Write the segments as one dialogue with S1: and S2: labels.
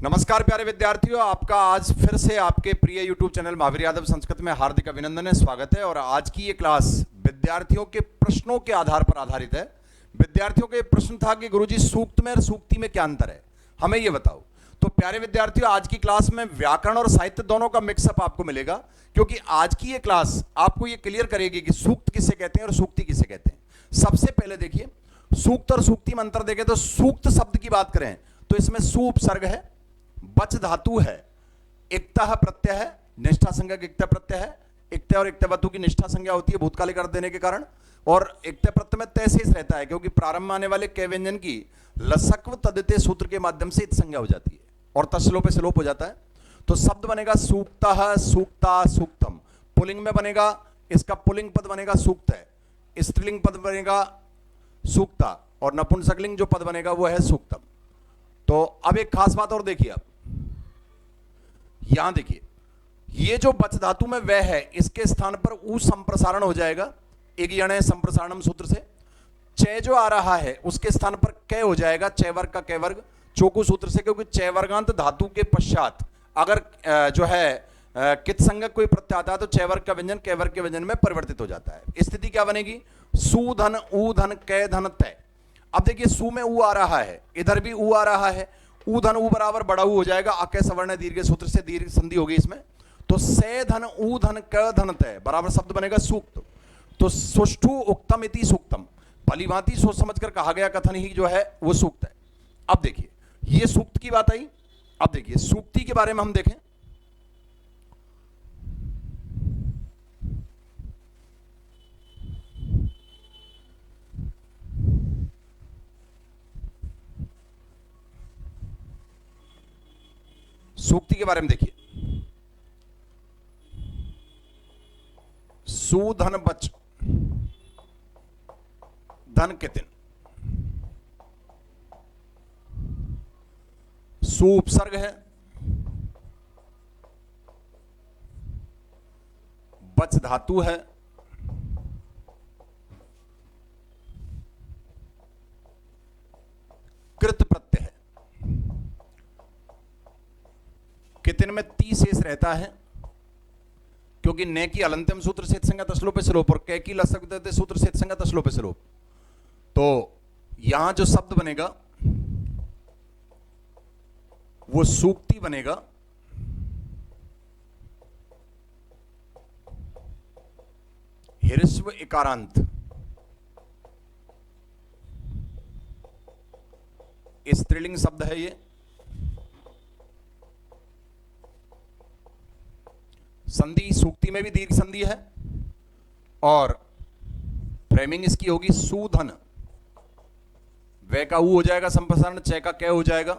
S1: नमस्कार प्यारे विद्यार्थियों, आपका आज फिर से आपके प्रिय यूट्यूब चैनल महावीर यादव संस्कृत में हार्दिक अभिनंदन है, स्वागत है। और आज की ये क्लास विद्यार्थियों के प्रश्नों के आधार पर आधारित है। विद्यार्थियों का प्रश्न था कि गुरुजी सूक्त में और सूक्ति में क्या अंतर है, हमें ये बताओ। तो प्यारे विद्यार्थियों, आज की क्लास में व्याकरण और साहित्य दोनों का मिक्सअप आपको मिलेगा, क्योंकि आज की ये क्लास आपको ये क्लियर करेगी कि सूक्त किसे कहते हैं और सूक्ति किसे कहते हैं। सबसे पहले देखिए, सूक्त और सूक्ति में अंतर देखें तो सूक्त शब्द की बात करें तो इसमें सु उपसर्ग है, बच धातु है, इक्तः प्रत्यय है, निष्ठा संज्ञा इक्तः प्रत्यय है। इक्तः और इक्तः वतु की निष्ठा संज्ञा होती है भूतकालिक अर्थ देने के कारण, और इक्तः प्रत्यय में तय शेष रहता है, क्योंकि प्रारंभ में आने वाले कै व्यंजन की लसक्व तदिते सूत्र के माध्यम से इत संज्ञा हो जाती है और तस्लोप से लोप हो जाता है। तो शब्द बनेगा सूक्तः, सूक्ता, सूक्तम। पुलिंग में बनेगा, इसका पुलिंग पद बनेगा सूक्त है, स्त्रीलिंग पद बनेगा सूक्ता, और नपुंसकलिंग जो पद बनेगा वो है सूक्तम। तो अब एक खास बात और देखिए, आप यहां देखिए, ये जो बच धातु में वह है, इसके स्थान पर ऊ संप्रसारण हो जाएगा एक यण संप्रसारणम सूत्र से। चय जो आ रहा है उसके स्थान पर कै हो जाएगा, चय वर्ग का कै वर्ग चोकू सूत्र से, क्योंकि चय वर्गांत धातु के पश्चात अगर जो है कित संज्ञक कोई प्रत्यय आता है तो चय वर्ग का व्यंजन कै वर्ग के व्यंजन में परिवर्तित हो जाता है। स्थिति क्या बनेगी, सु धन ऊ धन कै धन तय। अब देखिए, सु में ऊ आ रहा है, इधर भी ऊ आ रहा है, ऊ धन ऊ बराबर बड़ा ऊ हो जाएगा, अकै सवर्ण दीर्घ सूत्र से दीर्घ संधि होगी इसमें। तो से धन ऊ धन क धन तय बराबर शब्द बनेगा सूक्त। तो सुष्ठु उक्तम इति सूक्तम, भली भांति सोच समझकर कहा गया कथन ही जो है वो सूक्त है। अब देखिए, ये सूक्त की बात आई। अब देखिए, सूक्ति के बारे में हम देखें। सूक्ति के बारे में देखिए, सुधन बच धन कितिन, सु उपसर्ग है, बच धातु है, कृत प्रत्यय है। कितिन में ती शेष रहता है, क्योंकि ने की अलंत्यम सूत्र से संज्ञा तस्लोप से लोप और कै की लसक सूत्र से संज्ञा तस्लोप से लोप। तो यहां जो शब्द बनेगा वो सूक्ति बनेगा। हिरस्व इकारांत, स्त्रीलिंग शब्द है ये। संधि सूक्ति में भी दीर्घ संधि है, और फ्रेमिंग इसकी होगी सुधन, वे का ऊ हो जाएगा संप्रसारण, चय का कै हो जाएगा,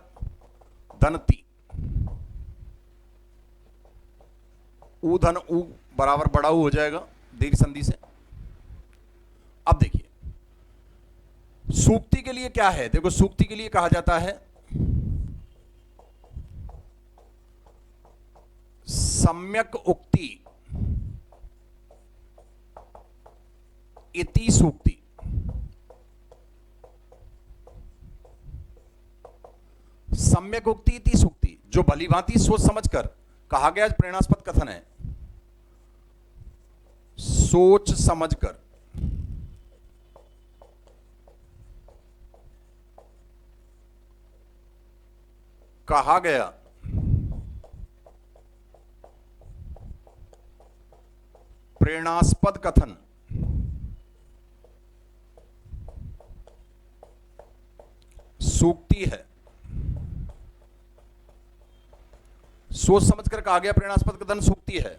S1: धनती, ऊ धन ऊ बराबर बड़ा ऊ हो जाएगा दीर्घ संधि से। अब देखिए, सूक्ति के लिए क्या है, देखो सूक्ति के लिए कहा जाता है सम्यक उक्ति इति सूक्ति। सम्यक उक्ति इति सूक्ति, जो भली भांति सोच समझकर कहा गया प्रेरणास्पद कथन है, सोच समझकर कहा गया प्रेरणास्पद कथन सूक्ति है। सोच समझकर कहा गया प्रेरणास्पद कथन सूक्ति है।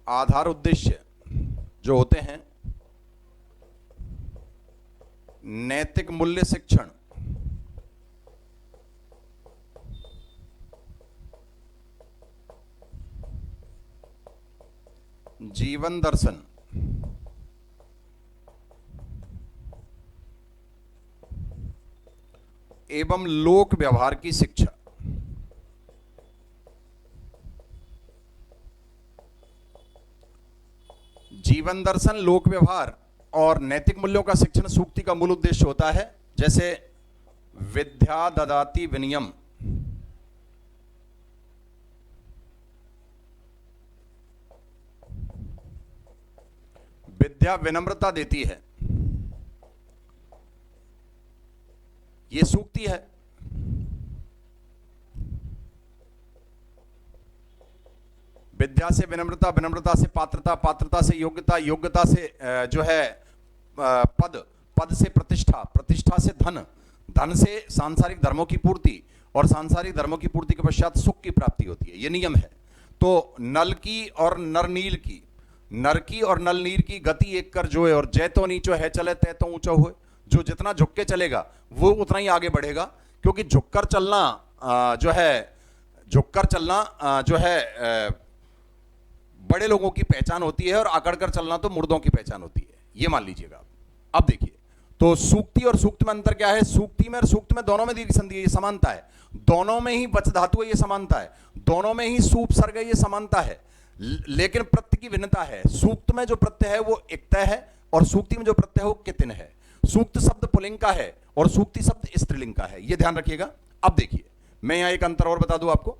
S1: आधार उद्देश्य जो होते हैं, नैतिक मूल्य शिक्षण, जीवन दर्शन, एवं लोक व्यवहार की शिक्षा। जीवन दर्शन, लोक व्यवहार और नैतिक मूल्यों का शिक्षण सूक्ति का मूल उद्देश्य होता है। जैसे विद्या ददाति विनयम, विद्या विनम्रता देती है, ये सूक्ति है। विद्या से विनम्रता, विनम्रता से पात्रता, पात्रता से योग्यता, योग्यता से जो है पद, पद से प्रतिष्ठा, प्रतिष्ठा से धन, धन से सांसारिक धर्मों की पूर्ति और सांसारिक धर्मों की पूर्ति के पश्चात सुख की प्राप्ति होती है। ये नियम है। तो नल की और नरनील की, नर की और नल नीर की गति एक कर जो है, और जय तो नीचो है चले तय तो ऊंचा हुए। जो जितना झुक के चलेगा वो उतना ही आगे बढ़ेगा, क्योंकि झुककर चलना जो है, झुककर चलना जो है बड़े लोगों की पहचान होती है, और आकड़कर चलना तो मुर्दों की पहचान होती है। ये मान लीजिएगा। अब देखिए, तो सूक्ति और सूक्त में अंतर क्या है? सूक्ति में और सूक्त में दोनों में दीर्घ संधि है, ये समानता है। दोनों में ही वच धातु है, ये समानता है। दोनों में ही सूप सर्ग है, ये समानता है। लेकिन प्रत्यय की भिन्नता है। सूक्त में जो प्रत्यय है वो इक्तय है, और सूक्ति में जो प्रत्यय है वो कितिन है। सूक्त शब्द पुल्लिंग का है और सूक्ति शब्द स्त्रीलिंग का है, ये ध्यान रखिएगा। अब देखिए, मैं यहां एक अंतर और बता दूं आपको।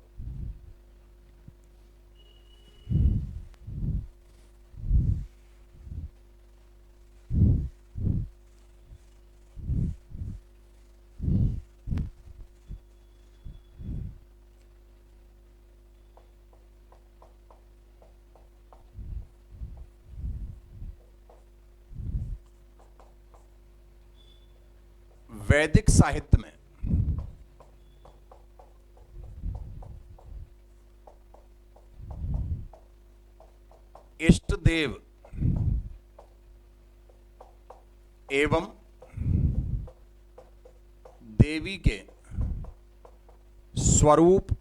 S1: वैदिक साहित्य में इष्ट देव एवं देवी के स्वरूप,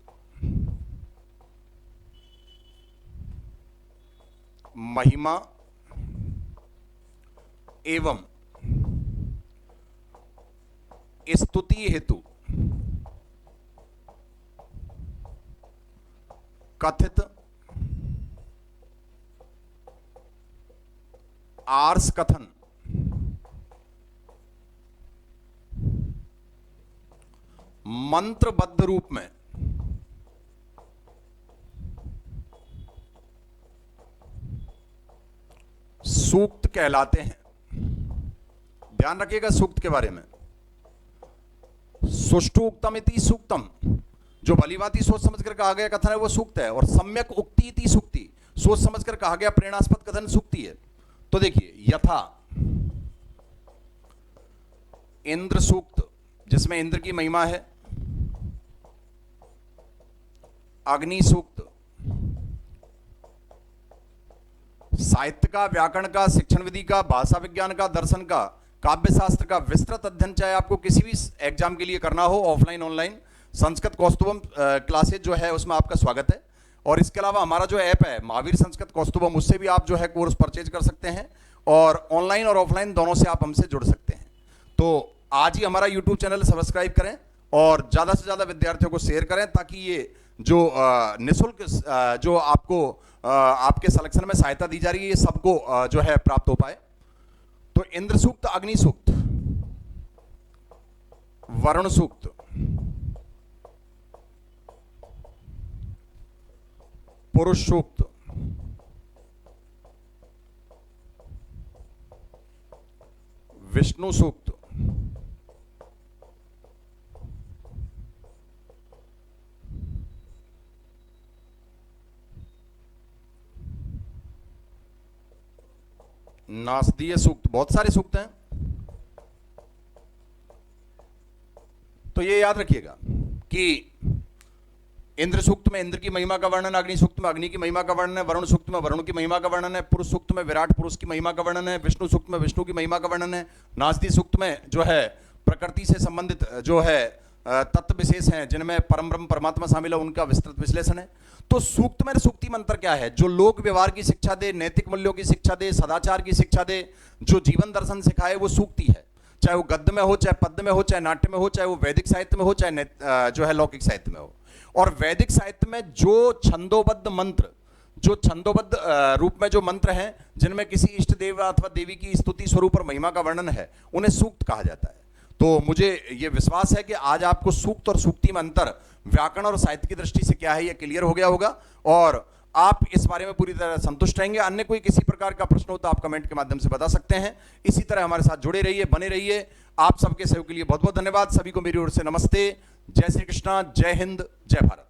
S1: महिमा एवं स्तुति हेतु कथित आर्ष कथन मंत्रबद्ध रूप में सूक्त कहलाते हैं। ध्यान रखिएगा सूक्त के बारे में। सुष्ठु उक्तम इति सूक्तम, जो भलीभांति सोच समझकर कहा गया कथन है वो सूक्त है, और सम्यक उक्ति इति सूक्ति, सोच समझकर कहा गया प्रेरणास्पद कथन सूक्ति है। तो देखिए, यथा इंद्र सूक्त, जिसमें इंद्र की महिमा है, अग्नि सूक्त, साहित्य का, व्याकरण का, शिक्षण विधि का, भाषा विज्ञान का, दर्शन का, काव्य शास्त्र का विस्तृत अध्ययन चाहे आपको किसी भी एग्जाम के लिए करना हो, ऑफलाइन ऑनलाइन, संस्कृत कौस्तुभम क्लासेज जो है उसमें आपका स्वागत है। और इसके अलावा हमारा जो ऐप है महावीर संस्कृत कौस्तुभम, उससे भी आप जो है कोर्स परचेज कर सकते हैं, और ऑनलाइन और ऑफलाइन दोनों से आप हमसे जुड़ सकते हैं। तो आज ही हमारा यूट्यूब चैनल सब्सक्राइब करें और ज़्यादा से ज़्यादा विद्यार्थियों को शेयर करें, ताकि ये जो निःशुल्क जो आपको आपके सिलेक्शन में सहायता दी जा रही है, ये सबको जो है प्राप्त हो पाए। तो इंद्र सूक्त, अग्नि सूक्त, वरुण सूक्त, पुरुष सूक्त, विष्णु सूक्त, नासदीय सूक्त, बहुत सारे सूक्त हैं। तो ये याद रखिएगा कि इंद्र सूक्त में इंद्र की महिमा का वर्णन, अग्नि सूक्त में अग्नि की महिमा का वर्णन है, वरुण सूक्त में वरुण की महिमा का वर्णन है, पुरुष सूक्त में विराट पुरुष की महिमा का वर्णन है, विष्णु सूक्त में विष्णु की महिमा का वर्णन है, नासदी सूक्त में जो है प्रकृति से संबंधित जो है तत्व विशेष हैं जिनमें परम ब्रह्म परमात्मा शामिल है, उनका विस्तृत विश्लेषण है। तो सूक्त में सूक्ति में अंतर क्या है? जो लोक व्यवहार की शिक्षा दे, नैतिक मूल्यों की शिक्षा दे, सदाचार की शिक्षा दे, जो जीवन दर्शन सिखाए, वो सूक्ति है। चाहे वो गद्य में हो, चाहे पद्य में हो, चाहे नाट्य में हो, चाहे वो वैदिक साहित्य में हो, चाहे जो है लौकिक साहित्य में हो। और वैदिक साहित्य में जो छंदोबद्ध मंत्र, जो छंदोबद्ध रूप में जो मंत्र हैं जिनमें किसी इष्ट देव अथवा देवी की स्तुति स्वरूप और महिमा का वर्णन है, उन्हें सूक्त कहा जाता है। तो मुझे ये विश्वास है कि आज आपको सूक्त और सूक्ति में अंतर व्याकरण और साहित्य की दृष्टि से क्या है यह क्लियर हो गया होगा और आप इस बारे में पूरी तरह संतुष्ट रहेंगे। अन्य कोई किसी प्रकार का प्रश्न हो तो आप कमेंट के माध्यम से बता सकते हैं। इसी तरह हमारे साथ जुड़े रहिए, बने रहिए। आप सबके सहयोग के लिए बहुत बहुत धन्यवाद। सभी को मेरी ओर से नमस्ते। जय श्री कृष्णा, जय हिंद, जय भारत।